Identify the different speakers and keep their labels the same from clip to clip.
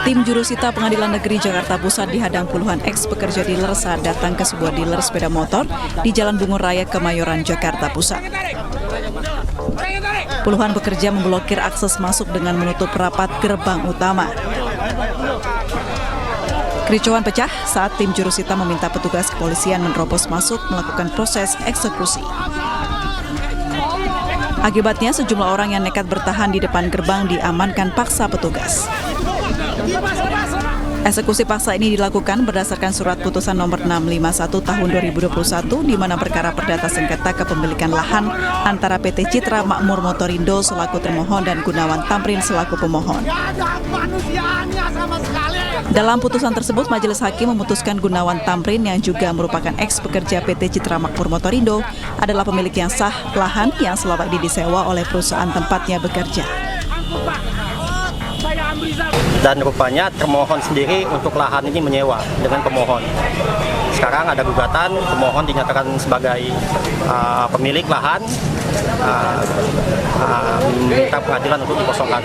Speaker 1: Tim jurusita Pengadilan Negeri Jakarta Pusat dihadang puluhan ex-pekerja dealer saat datang ke sebuah dealer sepeda motor di Jalan Bungur Raya, Kemayoran, Jakarta Pusat. Puluhan pekerja memblokir akses masuk dengan menutup rapat gerbang utama. Kericuhan pecah saat tim jurusita meminta petugas kepolisian menerobos masuk melakukan proses eksekusi. Akibatnya sejumlah orang yang nekat bertahan di depan gerbang diamankan paksa petugas. Eksekusi paksa ini dilakukan berdasarkan surat putusan nomor 651 tahun 2021 di mana perkara perdata sengketa kepemilikan lahan antara PT Citra Makmur Motorindo selaku termohon dan Gunawan Tamrin selaku pemohon. Dalam putusan tersebut, Majelis Hakim memutuskan Gunawan Tamrin yang juga merupakan ex-pekerja PT Citra Makmur Motorindo adalah pemilik yang sah lahan yang selama ini disewa oleh perusahaan tempatnya bekerja.
Speaker 2: Dan rupanya termohon sendiri untuk lahan ini menyewa dengan pemohon. Sekarang ada gugatan, pemohon dinyatakan sebagai pemilik lahan, meminta pengadilan untuk dikosongkan.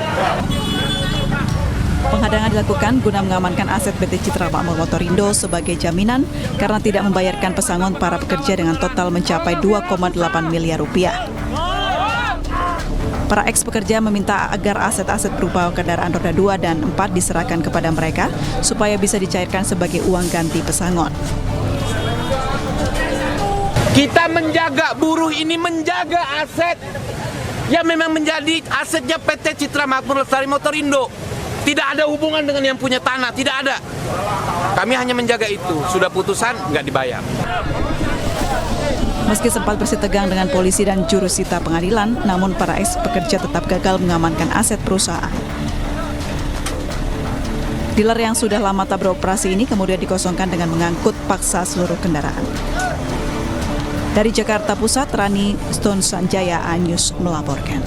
Speaker 1: Penghadangan dilakukan guna mengamankan aset PT Citra Makmur Motorindo sebagai jaminan karena tidak membayarkan pesangon para pekerja dengan total mencapai 2,8 miliar rupiah. Para ex-pekerja meminta agar aset-aset berupa kendaraan roda 2 dan 4 diserahkan kepada mereka supaya bisa dicairkan sebagai uang ganti pesangon.
Speaker 3: Kita menjaga buruh ini, menjaga aset yang memang menjadi asetnya PT Citra Makmur Lestari Motorindo. Tidak ada hubungan dengan yang punya tanah, tidak ada. Kami hanya menjaga itu. Sudah putusan, nggak dibayar.
Speaker 1: Meski sempat bersih tegang dengan polisi dan jurusita pengadilan, namun para ex-pekerja tetap gagal mengamankan aset perusahaan. Dealer yang sudah lama tak beroperasi ini kemudian dikosongkan dengan mengangkut paksa seluruh kendaraan. Dari Jakarta Pusat, Rani Stone Sanjaya, News melaporkan.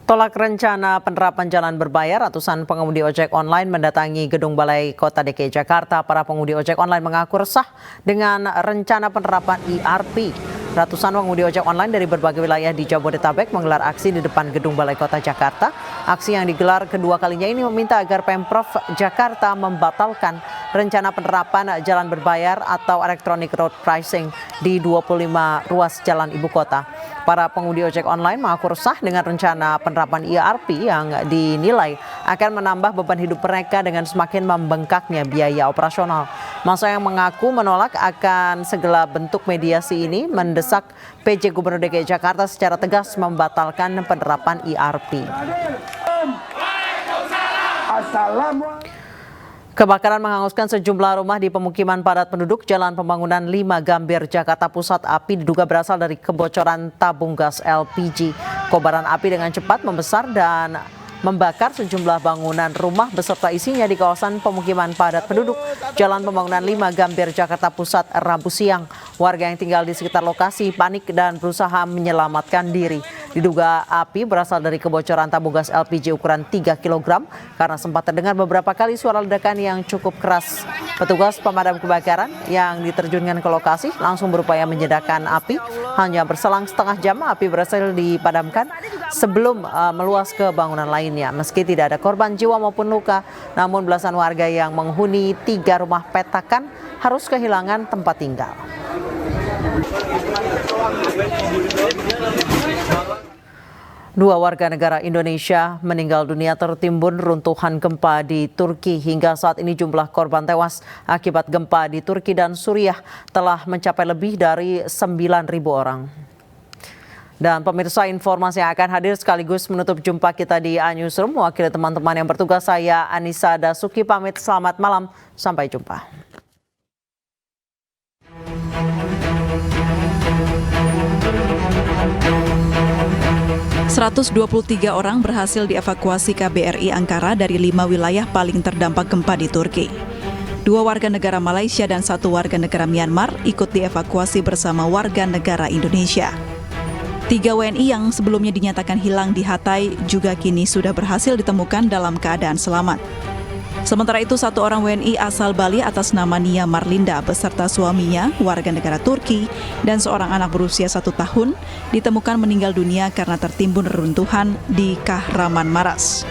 Speaker 4: Tolak rencana penerapan jalan berbayar, ratusan pengemudi ojek online mendatangi Gedung Balai Kota DKI Jakarta. Para pengemudi ojek online mengaku resah dengan rencana penerapan ERP. Ratusan pengemudi ojek online dari berbagai wilayah di Jabodetabek menggelar aksi di depan Gedung Balai Kota Jakarta. Aksi yang digelar kedua kalinya ini meminta agar Pemprov Jakarta membatalkan rencana penerapan jalan berbayar atau electronic road pricing di 25 ruas jalan ibu kota. Para pengemudi ojek online mengaku resah dengan rencana penerapan ERP yang dinilai akan menambah beban hidup mereka dengan semakin membengkaknya biaya operasional. Masa yang mengaku menolak akan segala bentuk mediasi ini mendesak PJ Gubernur DKI Jakarta secara tegas membatalkan penerapan ERP. Kebakaran menghanguskan sejumlah rumah di pemukiman padat penduduk Jalan Pembangunan 5 Gambir, Jakarta Pusat. Api diduga berasal dari kebocoran tabung gas LPG. Kobaran api dengan cepat membesar dan membakar sejumlah bangunan rumah beserta isinya di kawasan pemukiman padat penduduk Jalan Pembangunan 5 Gambir, Jakarta Pusat, Rabu siang. Warga yang tinggal di sekitar lokasi panik dan berusaha menyelamatkan diri. Diduga api berasal dari kebocoran tabung gas LPG ukuran 3 kg karena sempat terdengar beberapa kali suara ledakan yang cukup keras. Petugas pemadam kebakaran yang diterjunkan ke lokasi langsung berupaya menyedakkan api. Hanya berselang setengah jam api berhasil dipadamkan sebelum meluas ke bangunan lainnya. Meski tidak ada korban jiwa maupun luka, namun belasan warga yang menghuni 3 rumah petakan harus kehilangan tempat tinggal. Dua warga negara Indonesia meninggal dunia tertimbun runtuhan gempa di Turki. Hingga saat ini jumlah korban tewas akibat gempa di Turki dan Suriah telah mencapai lebih dari 9.000 orang. Dan pemirsa, informasi yang akan hadir sekaligus menutup jumpa kita di Newsroom. Wakil teman-teman yang bertugas, saya Anissa Dasuki pamit. Selamat malam, sampai jumpa.
Speaker 1: 123 orang berhasil dievakuasi KBRI Ankara dari 5 wilayah paling terdampak gempa di Turki. 2 warga negara Malaysia dan 1 warga negara Myanmar ikut dievakuasi bersama warga negara Indonesia. 3 WNI yang sebelumnya dinyatakan hilang di Hatay juga kini sudah berhasil ditemukan dalam keadaan selamat. Sementara itu, satu orang WNI asal Bali atas nama Nia Marlinda beserta suaminya, warga negara Turki, dan seorang anak berusia 1 tahun ditemukan meninggal dunia karena tertimbun reruntuhan di Kahramanmaras.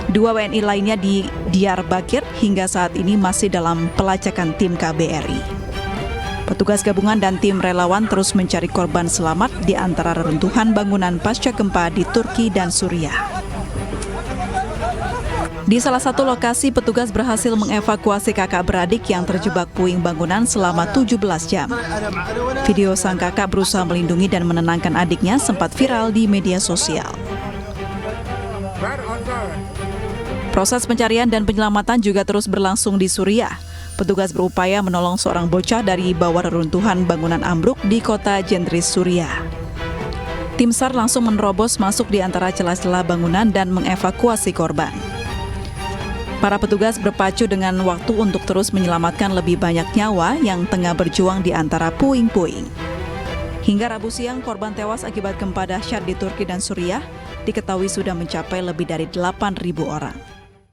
Speaker 1: 2 WNI lainnya di Diyarbakir hingga saat ini masih dalam pelacakan tim KBRI. Petugas gabungan dan tim relawan terus mencari korban selamat di antara reruntuhan bangunan pasca gempa di Turki dan Suriah. Di salah satu lokasi, petugas berhasil mengevakuasi kakak beradik yang terjebak puing bangunan selama 17 jam. Video sang kakak berusaha melindungi dan menenangkan adiknya sempat viral di media sosial. Proses pencarian dan penyelamatan juga terus berlangsung di Suriah. Petugas berupaya menolong seorang bocah dari bawah reruntuhan bangunan ambruk di kota Jendris, Suriah. Tim SAR langsung menerobos masuk di antara celah-celah bangunan dan mengevakuasi korban. Para petugas berpacu dengan waktu untuk terus menyelamatkan lebih banyak nyawa yang tengah berjuang di antara puing-puing. Hingga Rabu siang, korban tewas akibat gempa dahsyat di Turki dan Suriah diketahui sudah mencapai lebih dari 8.000 orang.